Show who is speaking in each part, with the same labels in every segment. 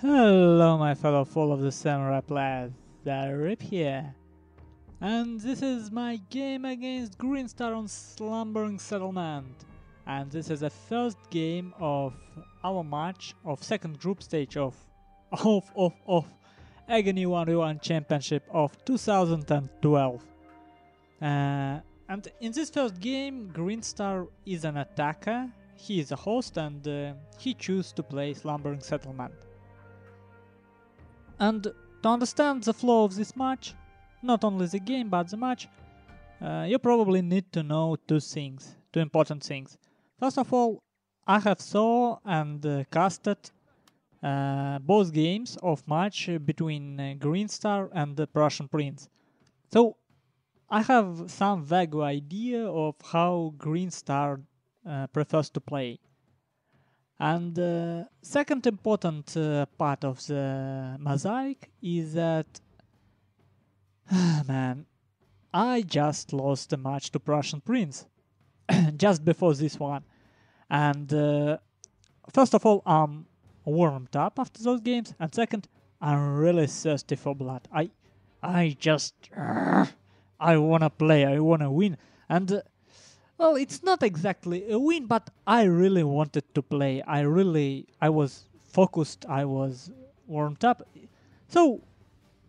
Speaker 1: Hello my fellow full of the samurai players, Zaript here. And this is my game against Greenstar on Slumbering Settlement. And this is the first game of our match of second group stage of Aggony 1v1 Championship of 2012. And in this first game, Greenstar is an attacker, he is a host, and he chooses to play Slumbering Settlement. And to understand the flow of this match, not only the game but the match, you probably need to know two important things. First of all, I have saw and casted both games of match between Greenstar and the Prussian Prince. So I have some vague idea of how Greenstar prefers to play. And the second important part of the mosaic is that, man, I just lost a match to Prussian Prince just before this one. And first of all, I'm warmed up after those games, and second, I'm really thirsty for blood. I wanna play, I wanna win, and well, it's not exactly a win, but I really wanted to play. I was focused, I was warmed up. So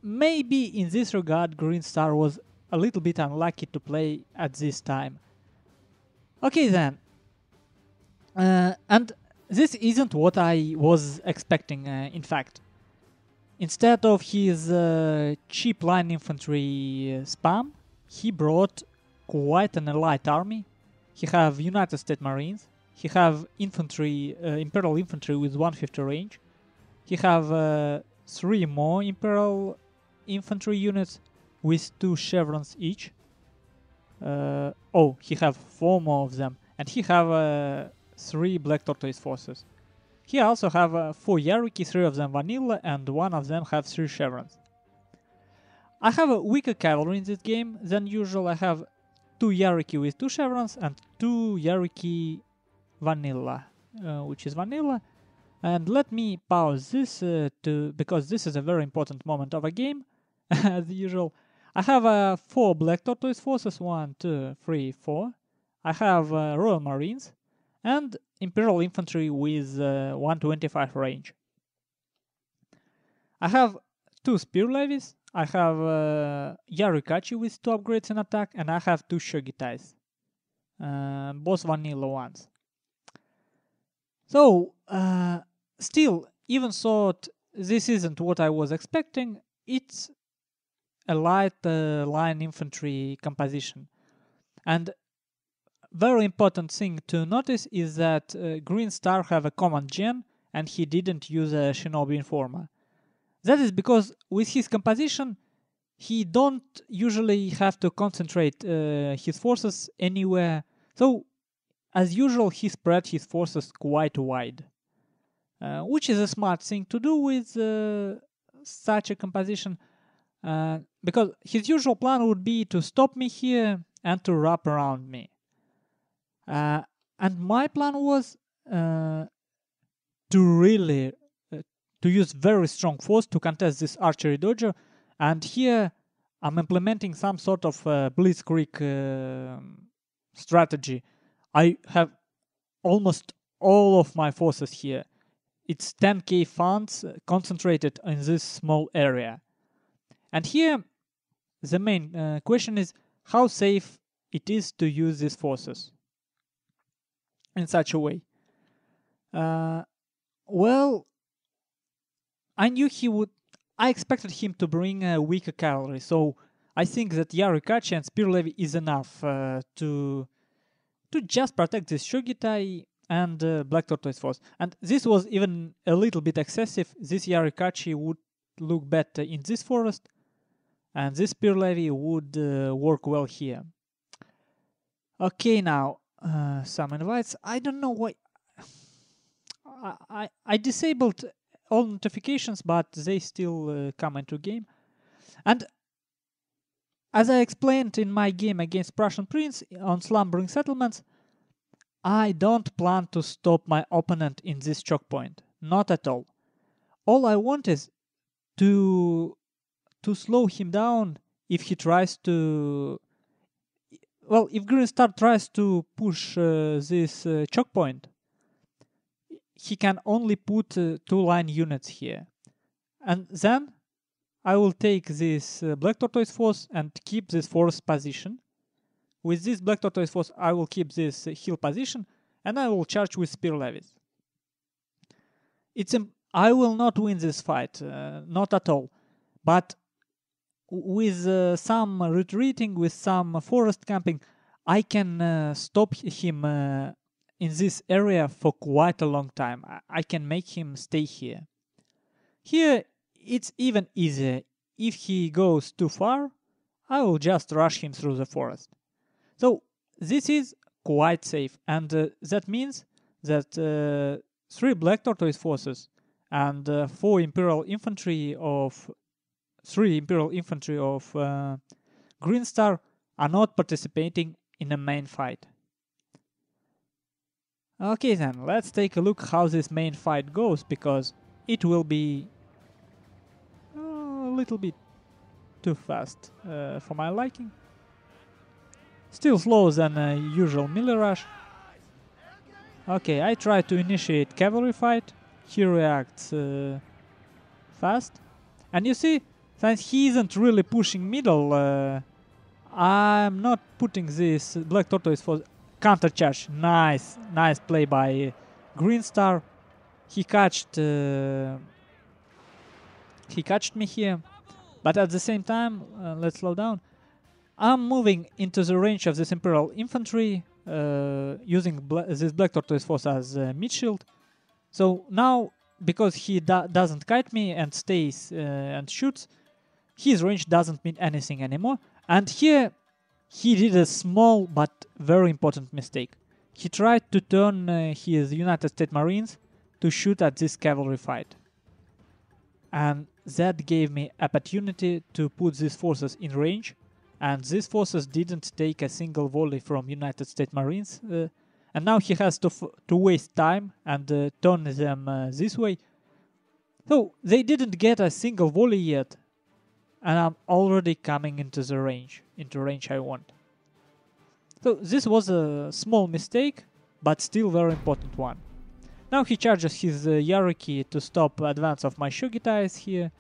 Speaker 1: maybe in this regard, Greenstar was a little bit unlucky to play at this time. Okay then. And this isn't what I was expecting, in fact. Instead of his cheap line infantry spam, he brought quite an elite army. He have United States Marines. He have infantry, Imperial infantry with 150 range. He have 3 more Imperial infantry units with 2 chevrons each. He have 4 more of them, and he have 3 Black Tortoise forces. He also have 4 Yariki, 3 of them vanilla, and 1 of them have 3 chevrons. I have a weaker cavalry in this game than usual. I have 2 Yariki with 2 chevrons and 2 Yariki vanilla, which is vanilla. And let me pause this because this is a very important moment of a game, as usual. I have 4 Black Tortoise forces, 1, 2, 3, 4. I have Royal Marines and Imperial Infantry with 125 range. I have 2 Spear Levies. I have Yarikachi with 2 upgrades in attack, and I have 2 Shogitais, both vanilla ones. So, still, even though this isn't what I was expecting, it's a light line infantry composition. And very important thing to notice is that Greenstar have a command gen, and he didn't use a Shinobi Informer. That is because with his composition, he don't usually have to concentrate his forces anywhere. So, as usual, he spread his forces quite wide, which is a smart thing to do with such a composition, because his usual plan would be to stop me here and to wrap around me. And my plan was to use very strong force to contest this archery dojo, and here I'm implementing some sort of blitzkrieg strategy. I have almost all of my forces here. It's 10k funds concentrated in this small area. And here the main question is how safe it is to use these forces in such a way. Well, I expected him to bring a weaker cavalry, so I think that Yarikachi and Spear Levy is enough to just protect this Shogitai and Black Tortoise force. And this was even a little bit excessive. This Yarikachi would look better in this forest, and this Spear Levy would work well here. Okay, now some invites. I don't know why I disabled all notifications, but they still come into game. And as I explained in my game against Prussian Prince on Slumbering Settlements, I don't plan to stop my opponent in this choke point. Not at all. all I want is to slow him down if he tries to... Well, if Greenstar tries to push this choke point, he can only put 2-line units here. And then I will take this Black Tortoise Force and keep this force position. With this Black Tortoise Force, I will keep this hill position, and I will charge with Spear Levies. I will not win this fight, not at all. But with some retreating, with some forest camping, I can stop him in this area for quite a long time. I can make him stay here. Here, it's even easier. If he goes too far, I will just rush him through the forest. So this is quite safe, and that means that 3 Black Tortoise Forces and 3 Imperial Infantry of Greenstar are not participating in a main fight. Okay then, let's take a look how this main fight goes, because it will be a little bit too fast for my liking. Still slower than a usual melee rush. Okay, I try to initiate cavalry fight. He reacts fast. And you see, since he isn't really pushing middle, I'm not putting this Black Tortoise for counter charge. Nice play by Greenstar. He catched me here, but at the same time, let's slow down. I'm moving into the range of this Imperial Infantry, using this Black Tortoise Force as mid shield. So now, because he doesn't kite me and stays and shoots, his range doesn't mean anything anymore. And here, he did a small but very important mistake. He tried to turn his United States Marines to shoot at this cavalry fight. And that gave me opportunity to put these forces in range. And these forces didn't take a single volley from United States Marines. And now he has to waste time and turn them this way. So they didn't get a single volley yet. And I'm already coming into range I want. So this was a small mistake, but still very important one. Now he charges his Yariki to stop advance of my Shogitais here.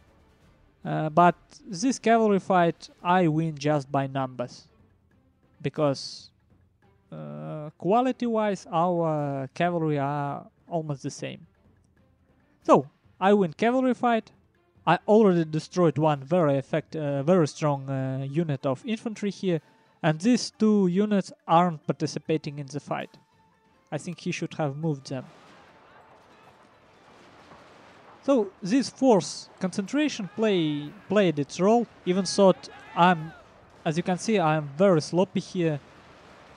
Speaker 1: But this cavalry fight I win just by numbers. Because quality-wise our cavalry are almost the same. So I win cavalry fight. I already destroyed one very strong unit of infantry here, and these 2 units aren't participating in the fight. I think he should have moved them. So this force concentration played its role, even though as you can see, I'm very sloppy here.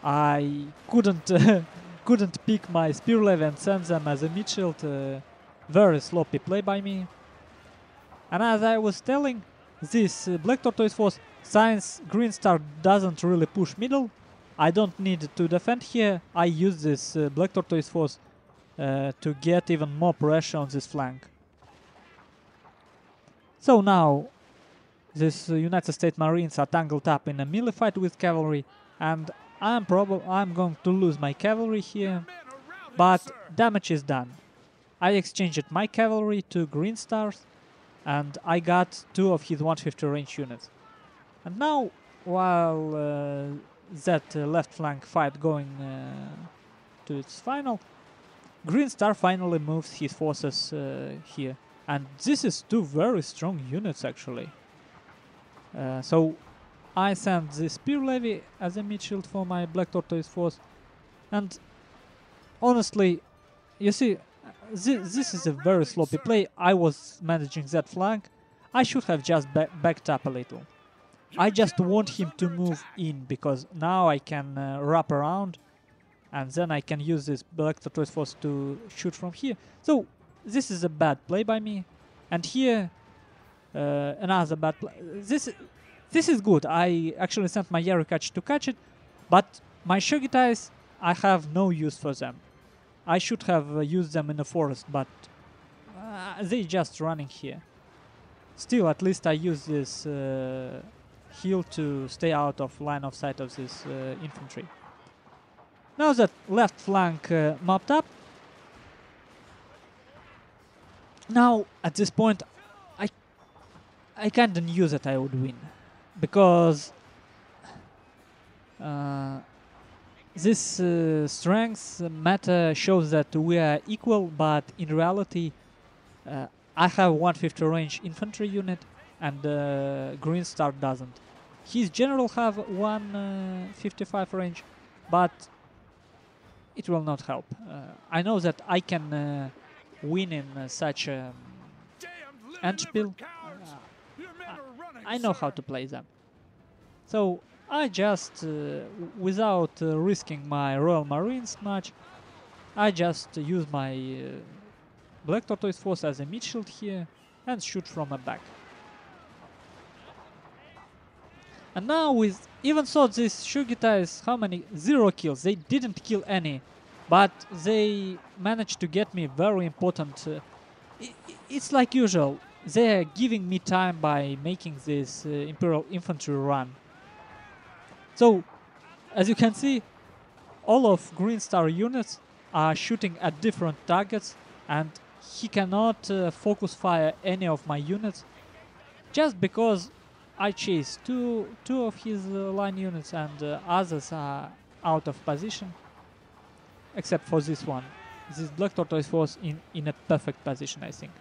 Speaker 1: I couldn't pick my spear levy and send them as a mid shield. Very sloppy play by me. And as I was telling, this Black Tortoise Force, since Greenstar doesn't really push middle, I don't need to defend here. I use this Black Tortoise Force to get even more pressure on this flank. So now, these United States Marines are tangled up in a melee fight with cavalry, and I'm going to lose my cavalry here, but damage is done. I exchanged my cavalry to Greenstar's, and I got 2 of his 150 range units. And now, while that left flank fight going to its final, Greenstar finally moves his forces here. And this is 2 very strong units actually. So I send the Spear Levy as a mid shield for my Black Tortoise Force. And honestly, you see, this is a very sloppy play. I was managing that flank. I should have just backed up a little. I just want him to move in, because now I can wrap around, and then I can use this Black Tortoise Force to shoot from here. So this is a bad play by me. And here, another bad play. This is good. I actually sent my Yarikach to catch it, but my Shogitais, I have no use for them. I should have used them in the forest, but they just running here. Still, at least I use this hill to stay out of line of sight of this infantry. Now that left flank mopped up, now at this point I kinda knew that I would win, because this strength matter shows that we are equal, but in reality I have 150 range infantry unit and Greenstar doesn't. His general have 155 range, but it will not help. I know that I can win in such endspiel. I know how to play them. So I just, without risking my Royal Marines much, I just use my Black Tortoise Force as a mid shield here and shoot from a back. And now with, even though this Shugita is how many? 0 kills, they didn't kill any, but they managed to get me very important. It's like usual, they're giving me time by making this Imperial Infantry run. So, as you can see, all of Greenstar units are shooting at different targets, and he cannot focus fire any of my units, just because I chase two of his line units and others are out of position, except for this one. This Black Tortoise Force in a perfect position, I think.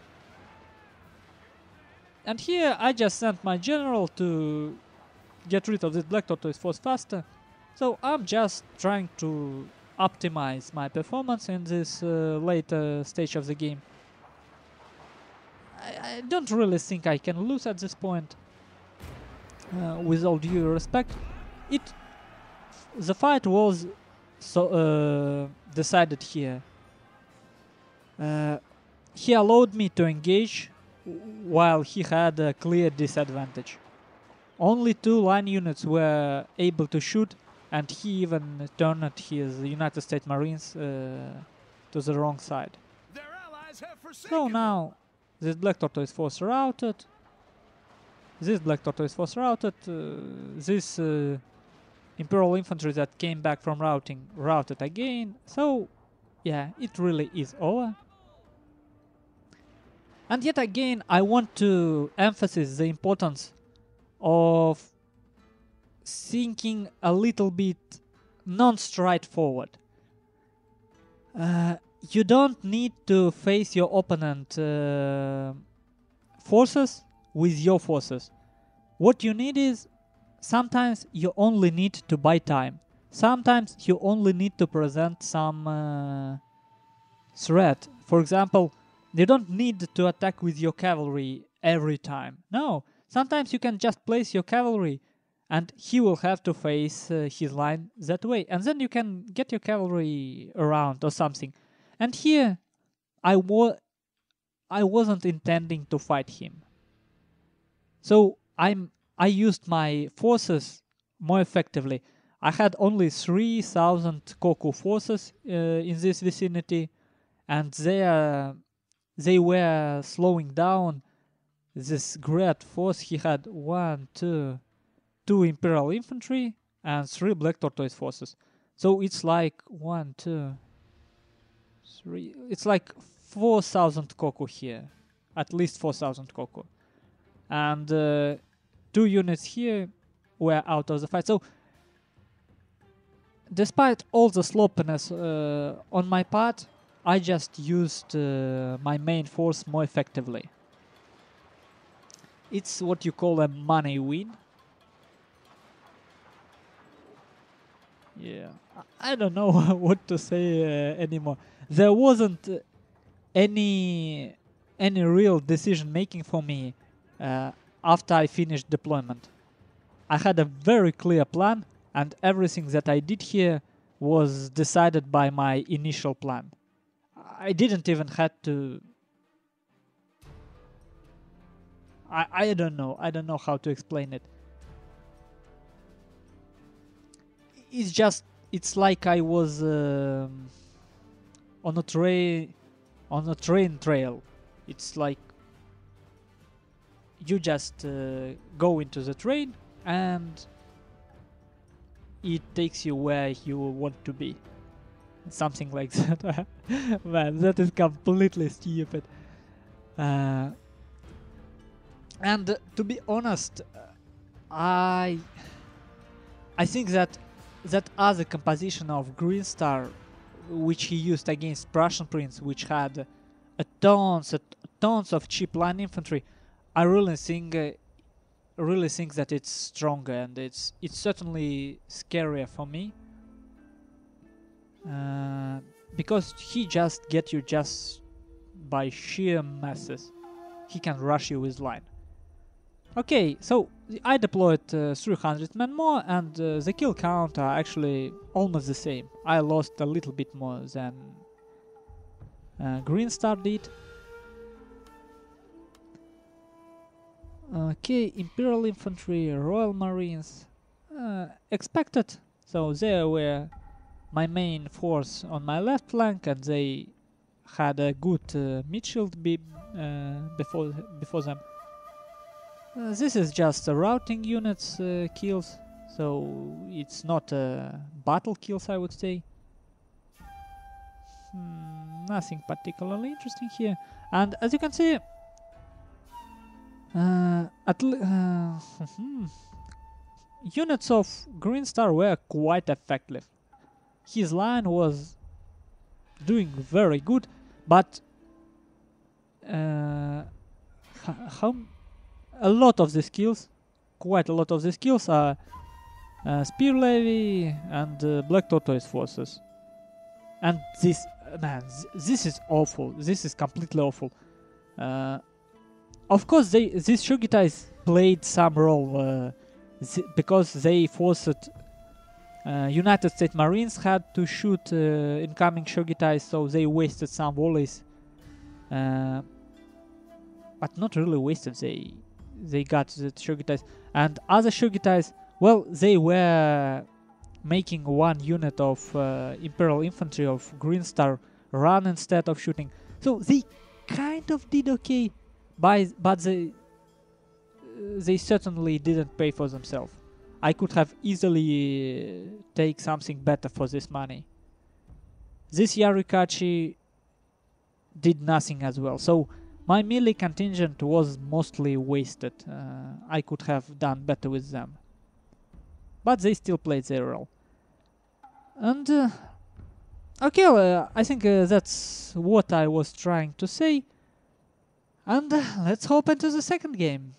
Speaker 1: And here I just sent my general to get rid of this Black Tortoise Force faster. So I'm just trying to optimize my performance in this later stage of the game. I don't really think I can lose at this point. With all due respect, the fight was decided here. He allowed me to engage while he had a clear disadvantage. Only 2 line units were able to shoot, and he even turned his United States Marines to the wrong side. So now this Black Tortoise Force routed. This Black Tortoise Force routed. This Imperial Infantry that came back from routed again. So yeah, it really is over. And yet again, I want to emphasize the importance of thinking a little bit non-straightforward. You don't need to face your opponent forces with your forces. What you need is, sometimes you only need to buy time. Sometimes you only need to present some threat. For example, you don't need to attack with your cavalry every time. No, sometimes you can just place your cavalry and he will have to face his line that way. And then you can get your cavalry around or something. And here, I wasn't intending to fight him. So I used my forces more effectively. I had only 3,000 Koku forces in this vicinity, and they were slowing down this great force. He had 2 Imperial Infantry and 3 Black Tortoise forces. So it's like 1, 2, 3. It's like 4,000 Koku here, at least 4,000 Koku, and 2 units here were out of the fight. So despite all the sloppiness on my part, I just used my main force more effectively. It's what you call a money win. Yeah, I don't know what to say anymore. There wasn't any real decision making for me after I finished deployment. I had a very clear plan, and everything that I did here was decided by my initial plan. I didn't even had to... I don't know how to explain it. It's like I was on a train trail. It's like you just go into the train and it takes you where you want to be. Something like that. Man, that is completely stupid. And to be honest, I think that other composition of Greenstar, which he used against Prussian Prince, which had tons of cheap line infantry, I really think that it's stronger, and it's certainly scarier for me, because he just get you just by sheer masses. He can rush you with line. Okay, so I deployed 300 men more, and the kill count are actually almost the same. I lost a little bit more than Greenstar did. Okay, Imperial Infantry, Royal Marines, expected. So they were my main force on my left flank, and they had a good mid shield before them. This is just routing units kills, so it's not battle kills, I would say. Nothing particularly interesting here. And as you can see, units of Greenstar were quite effective. His line was doing very good, but a lot of the skills, quite a lot of the skills are Spear Levy and Black Tortoise forces. And this, man, this is awful. This is completely awful. Of course, these Shogitais played some role because they forced United States Marines had to shoot incoming Shogitais, so they wasted some volleys. But not really wasted. They got the Shogitais, and other Shogitais, well, they were making one unit of Imperial Infantry of Greenstar run instead of shooting. So they kind of did okay, but they certainly didn't pay for themselves. I could have easily take something better for this money. This Yarikachi did nothing as well, so my melee contingent was mostly wasted. I could have done better with them, but they still played their role. And okay, I think that's what I was trying to say. And let's hop into the second game.